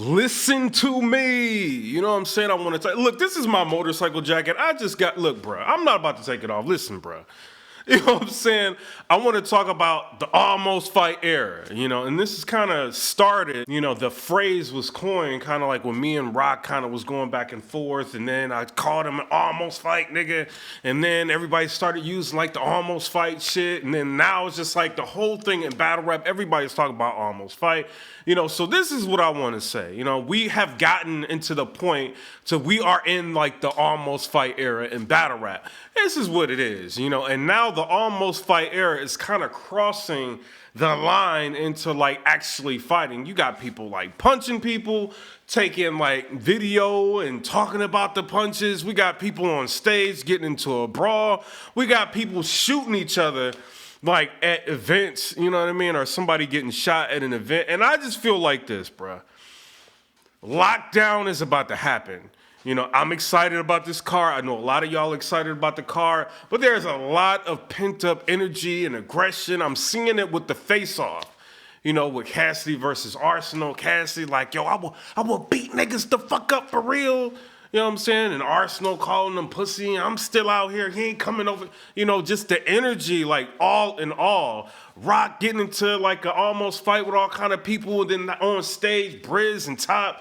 Listen to me. You know what I'm saying? I want to look, this is my motorcycle jacket. I just got, look, bro, I'm not about to take it off. Listen, bro. You know what I'm saying? I want to talk about the almost fight era, and this is kind of started, the phrase was coined kind of like when me and Rock kind of was going back and forth, and then I called him an almost fight nigga, and then everybody started using like the almost fight shit, and then now it's just like the whole thing in battle rap, everybody's talking about almost fight, so this is what I want to say. We have gotten into the point to we are in like the almost fight era in battle rap. This is what it is, and now the almost fight era is kind of crossing the line into like actually fighting. You got people like punching people, taking like video and talking about the punches. We got people on stage getting into a brawl. We got people shooting each other like at events, you know what I mean? Or somebody getting shot at an event. And I just feel like this, bruh. Lockdown is about to happen. I'm excited about this car. I know a lot of y'all excited about the car, but there's a lot of pent up energy and aggression. I'm seeing it with the face off. With Cassidy versus Arsenal. Cassidy like, yo, I will beat niggas the fuck up for real. You know what I'm saying? And Arsenal calling them pussy. I'm still out here. He ain't coming over. Just the energy, like all in all. Rock getting into like an almost fight with all kind of people. And then on stage, Briz and Top,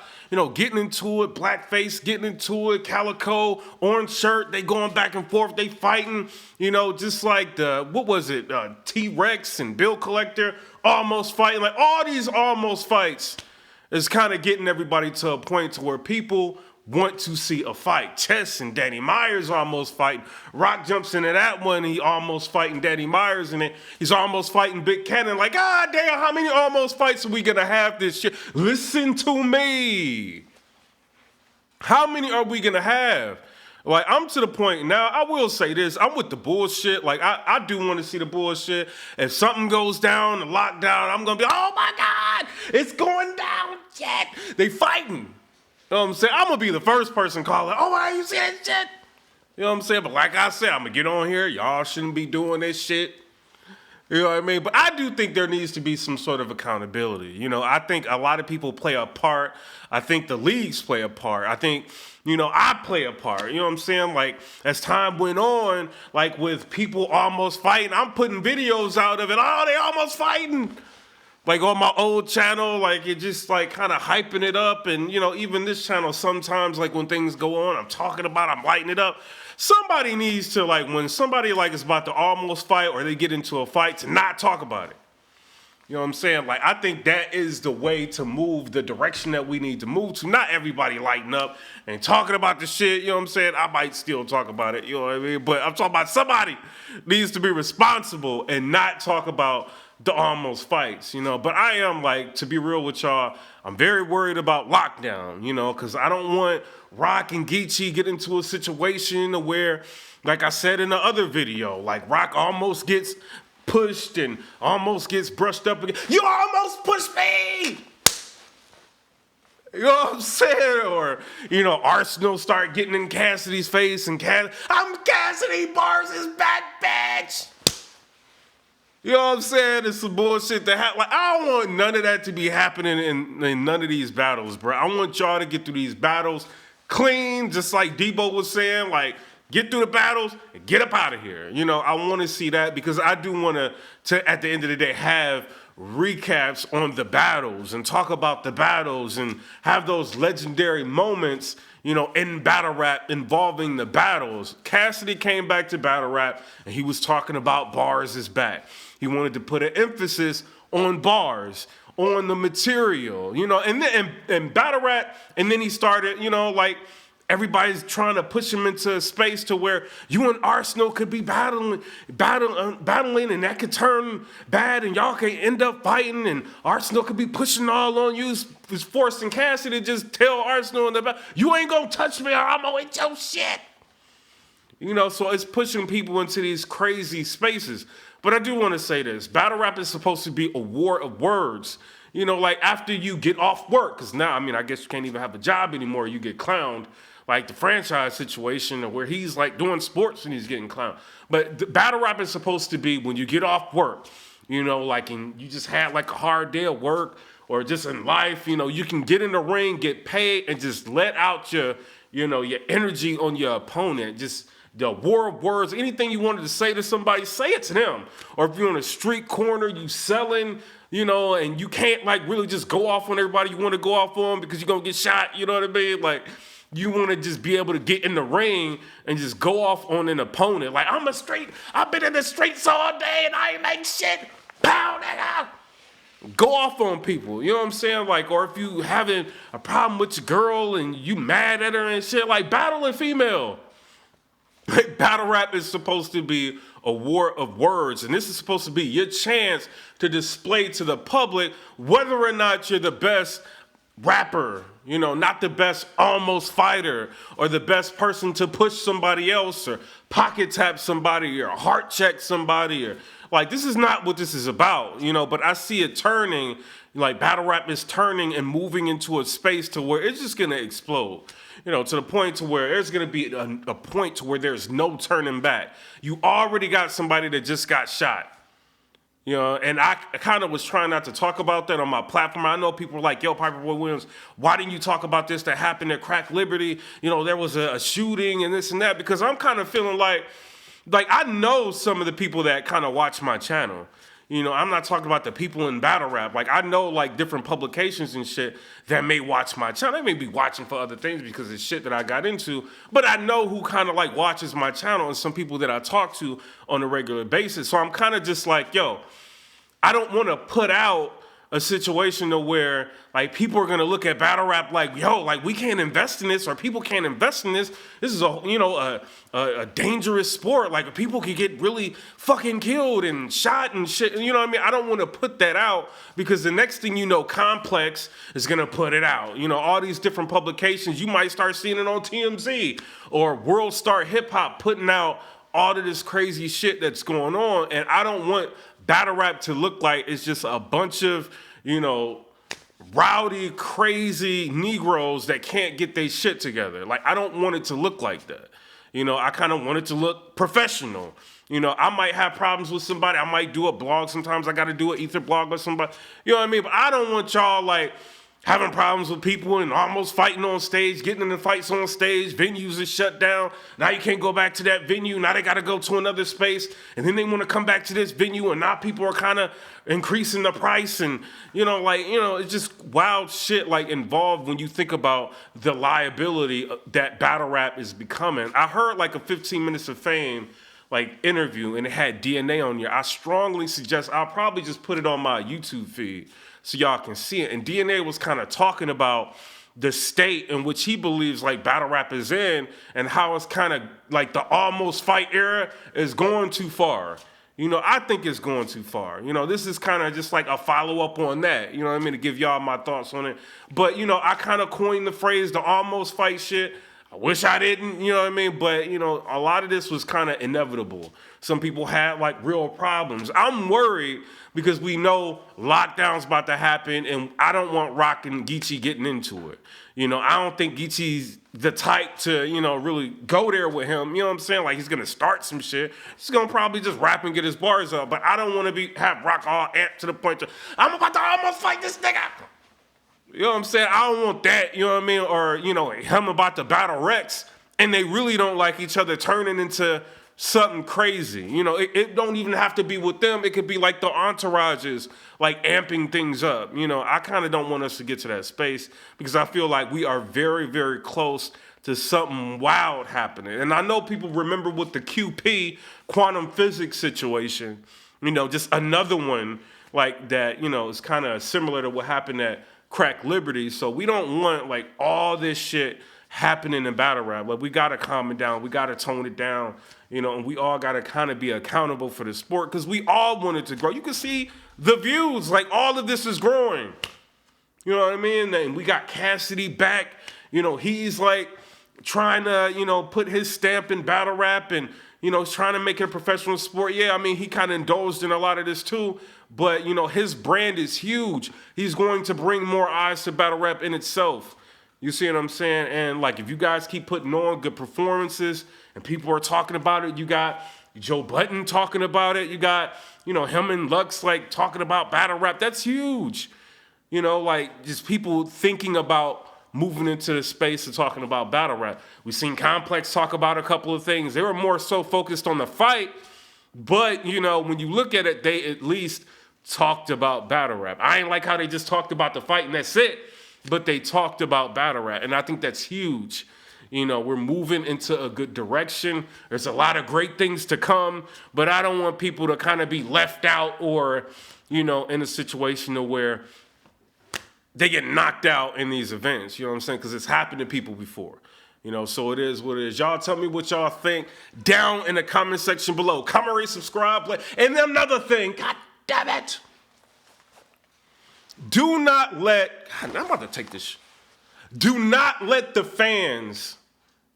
getting into it. Blackface getting into it. Calico, orange shirt. They going back and forth. They fighting. Just like what was it? T-Rex and Bill Collector almost fighting. Like all these almost fights is kind of getting everybody to a point to where people want to see a fight. Chess and Danny Myers almost fighting. Rock jumps into that one. He almost fighting Danny Myers, and then he's almost fighting Big Cannon. Like, damn, how many almost fights are we gonna have this shit? Listen to me. How many are we gonna have? Like, I'm to the point now, I will say this, I'm with the bullshit. Like, I do want to see the bullshit. If something goes down, the lockdown, I'm gonna be, oh my God, it's going down, shit. They fighting. You know what I'm saying? I'm going to be the first person calling, oh, why you see that shit? You know what I'm saying? But like I said, I'm going to get on here. Y'all shouldn't be doing this shit. You know what I mean? But I do think there needs to be some sort of accountability. I think a lot of people play a part. I think the leagues play a part. I think, I play a part. You know what I'm saying? Like, as time went on, like with people almost fighting, I'm putting videos out of it. Oh, they almost fighting. Like on my old channel, like it just like kind of hyping it up. And, even this channel, sometimes like when things go on, I'm lighting it up. Somebody needs to like, when somebody like is about to almost fight or they get into a fight, to not talk about it. You know what I'm saying? Like, I think that is the way to move the direction that we need to move to. Not everybody lighting up and talking about the shit, you know what I'm saying? I might still talk about it, you know what I mean? But I'm talking about somebody needs to be responsible and not talk about the almost fights, But I am, like, to be real with y'all, I'm very worried about lockdown, because I don't want Rock and Geechee get into a situation where, like I said in the other video, like Rock almost gets pushed and almost gets brushed up again. You almost pushed me! You know what I'm saying? Or, Arsenal start getting in Cassidy's face and I'm Cassidy Bars' back, bitch! You know what I'm saying? It's some bullshit that happen. Like, I don't want none of that to be happening in none of these battles, bro. I want y'all to get through these battles clean, just like Debo was saying. Like, get through the battles and get up out of here. I want to see that because I do want to, at the end of the day, have recaps on the battles and talk about the battles and have those legendary moments, in battle rap involving the battles. Cassidy came back to battle rap and he was talking about bars is back. He wanted to put an emphasis on bars, on the material, and then and battle rap. And then he started, like everybody's trying to push him into a space to where you and Arsenal could be battling, and that could turn bad, and y'all can end up fighting, and Arsenal could be pushing all on you. It's forcing Cassidy to just tell Arsenal in the back, you ain't gonna touch me, or I'm gonna eat your shit. So it's pushing people into these crazy spaces. But I do want to say this. Battle rap is supposed to be a war of words. Like after you get off work, because now, I guess you can't even have a job anymore. You get clowned, like the franchise situation where he's like doing sports and he's getting clowned. But the battle rap is supposed to be when you get off work, like and you just had like a hard day of work or just in life, you can get in the ring, get paid, and just let out your energy on your opponent. Just the war of words, anything you wanted to say to somebody, say it to them. Or if you're on a street corner, you selling, and you can't like really just go off on everybody you want to go off on because you're going to get shot, you know what I mean? Like, you want to just be able to get in the ring and just go off on an opponent. Like, I've been in the streets all day and I ain't make shit. Pow, nigga. Go off on people, you know what I'm saying? Like, or if you having a problem with your girl and you mad at her and shit, like, battle a female. Like, battle rap is supposed to be a war of words, and this is supposed to be your chance to display to the public whether or not you're the best rapper, not the best almost fighter, or the best person to push somebody else, or pocket tap somebody, or heart check somebody, or like, this is not what this is about, but I see it turning, like battle rap is turning and moving into a space to where it's just gonna explode, to the point to where there's gonna be a point to where there's no turning back. You already got somebody that just got shot. And I kind of was trying not to talk about that on my platform. I know people are like, yo, PIPERBOY Williams, why didn't you talk about this that happened at Crack Liberty? There was a shooting and this and that, because I'm kind of feeling like I know some of the people that kind of watch my channel. I'm not talking about the people in battle rap. Like, I know like different publications and shit that may watch my channel. They may be watching for other things because it's shit that I got into, but I know who kind of like watches my channel and some people that I talk to on a regular basis. So I'm kind of just like, yo, I don't want to put out a situation to where like people are gonna look at battle rap like, yo, like we can't invest in this, or people can't invest in this. This is a dangerous sport. Like, people could get really fucking killed and shot and shit. You know what I mean? I don't want to put that out because the next thing you know, Complex is gonna put it out. All these different publications, you might start seeing it on TMZ or World Star Hip Hop putting out all of this crazy shit that's going on, and I don't want battle rap to look like it's just a bunch of, rowdy, crazy Negroes that can't get their shit together. Like, I don't want it to look like that. I kind of want it to look professional. I might have problems with somebody. I might do a blog. Sometimes I got to do an ether blog with somebody. You know what I mean? But I don't want y'all, like, having problems with people and almost fighting on stage, getting into fights on stage, venues are shut down. Now you can't go back to that venue. Now they got to go to another space. And then they want to come back to this venue, and now people are kind of increasing the price. And, it's just wild shit, like, involved when you think about the liability that battle rap is becoming. I heard, like, a 15 Minutes of Fame, like, interview, and it had DNA on here. I strongly suggest, I'll probably just put it on my YouTube feed so y'all can see it. And DNA was kind of talking about the state in which he believes like battle rap is in, and how it's kind of like the almost fight era is going too far. I think it's going too far. This is kind of just like a follow-up on that, you know what I mean, to give y'all my thoughts on it. But, I kind of coined the phrase, the almost fight shit. I wish I didn't, you know what I mean? But, a lot of this was kind of inevitable. Some people had, like, real problems. I'm worried because we know lockdown's about to happen, and I don't want Rock and Geechee getting into it. I don't think Geechee's the type to, really go there with him. You know what I'm saying? Like, he's going to start some shit. He's going to probably just rap and get his bars up. But I don't want to have Rock all amped to the point to, I'm about to almost fight this nigga. You know what I'm saying? I don't want that, you know what I mean? Or, him about to battle Rex, and they really don't like each other turning into something crazy. It don't even have to be with them. It could be like the entourages, like amping things up. I kind of don't want us to get to that space because I feel like we are very, very close to something wild happening. And I know people remember with the QP quantum physics situation, just another one like that, is kind of similar to what happened at Crack Liberty. So we don't want like all this shit happening in battle rap. Like, we gotta calm it down. We gotta tone it down. And we all gotta kind of be accountable for the sport because we all want it to grow. You can see the views. Like, all of this is growing. You know what I mean? And we got Cassidy back. He's like trying to put his stamp in battle rap and trying to make it a professional sport. Yeah, I mean, he kind of indulged in a lot of this too. But, his brand is huge. He's going to bring more eyes to battle rap in itself. You see what I'm saying? And, like, if you guys keep putting on good performances and people are talking about it, you got Joe Button talking about it. You got, him and Lux, like, talking about battle rap. That's huge. You know, like just people thinking about moving into the space and talking about battle rap. We've seen Complex talk about a couple of things. They were more so focused on the fight, but you know, when you look at it, they at least talked about battle rap. I ain't like how they just talked about the fight and that's it, but they talked about battle rap, and I think that's huge. You know, we're moving into a good direction. There's a lot of great things to come, but I don't want people to kind of be left out or, you know, in a situation where they get knocked out in these events. You know what I'm saying? Because it's happened to people before. You know, so it is what it is. Y'all tell me what y'all think down in the comment section below. Comment, rate, subscribe, play. And then another thing, God damn it. Do not let, God, I'm about to take this. Do not let the fans,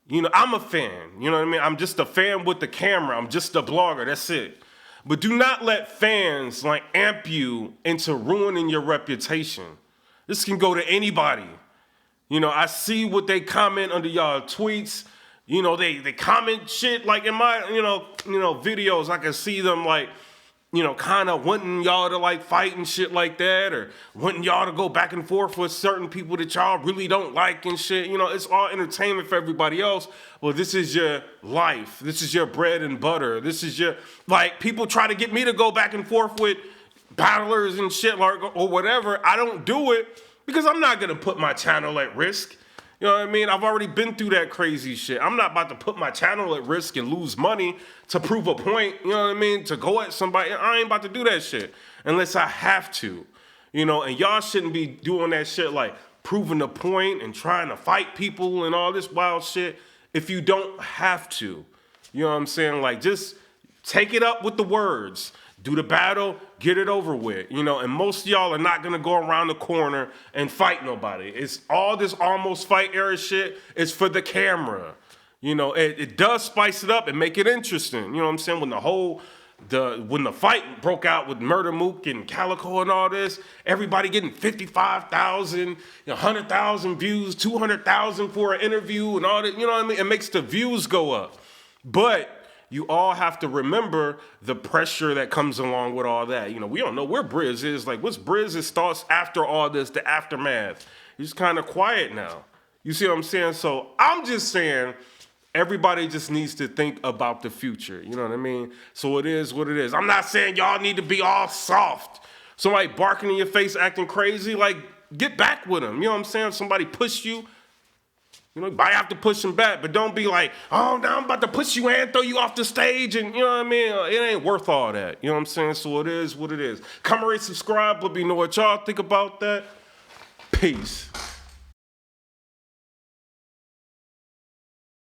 you know, I'm a fan. You know what I mean? I'm just a fan with the camera. I'm just a blogger. That's it. But do not let fans like amp you into ruining your reputation. This can go to anybody. You know, I see what they comment under y'all tweets. You know, they comment shit like in my, you know, videos. I can see them like, you know, kind of wanting y'all to like fight and shit like that, or wanting y'all to go back and forth with certain people that y'all really don't like and shit. You know, it's all entertainment for everybody else. Well, this is your life. This is your bread and butter. This is your, like, people try to get me to go back and forth with battlers and shit or whatever. I don't do it because I'm not going to put my channel at risk. You know what I mean? I've already been through that crazy shit. I'm not about to put my channel at risk and lose money to prove a point, you know what I mean? To go at somebody. I ain't about to do that shit unless I have to, you know? And y'all shouldn't be doing that shit like proving a point and trying to fight people and all this wild shit if you don't have to. You know what I'm saying? Like, just take it up with the words. Do the battle, get it over with, you know, and most of y'all are not gonna go around the corner and fight nobody. It's all this almost fight era shit is for the camera. You know, it does spice it up and make it interesting. You know what I'm saying? When when the fight broke out with Murder Mook and Calico and all this, everybody getting 55,000, 100,000 views, 200,000 for an interview and all that, you know what I mean? It makes the views go up. But you all have to remember the pressure that comes along with all that. You know, we don't know where Briz is. Like, what's Briz's thoughts after all this, the aftermath? He's kind of quiet now. You see what I'm saying? So I'm just saying everybody just needs to think about the future. You know what I mean? So it is what it is. I'm not saying y'all need to be all soft. Somebody barking in your face, acting crazy, like, get back with them. You know what I'm saying? Somebody push you. You know, you might have to push them back, but don't be like, oh, now I'm about to push you and throw you off the stage, and you know what I mean? It ain't worth all that. You know what I'm saying? So it is what it is. Comment, rate, subscribe. Let me know what y'all think about that. Peace.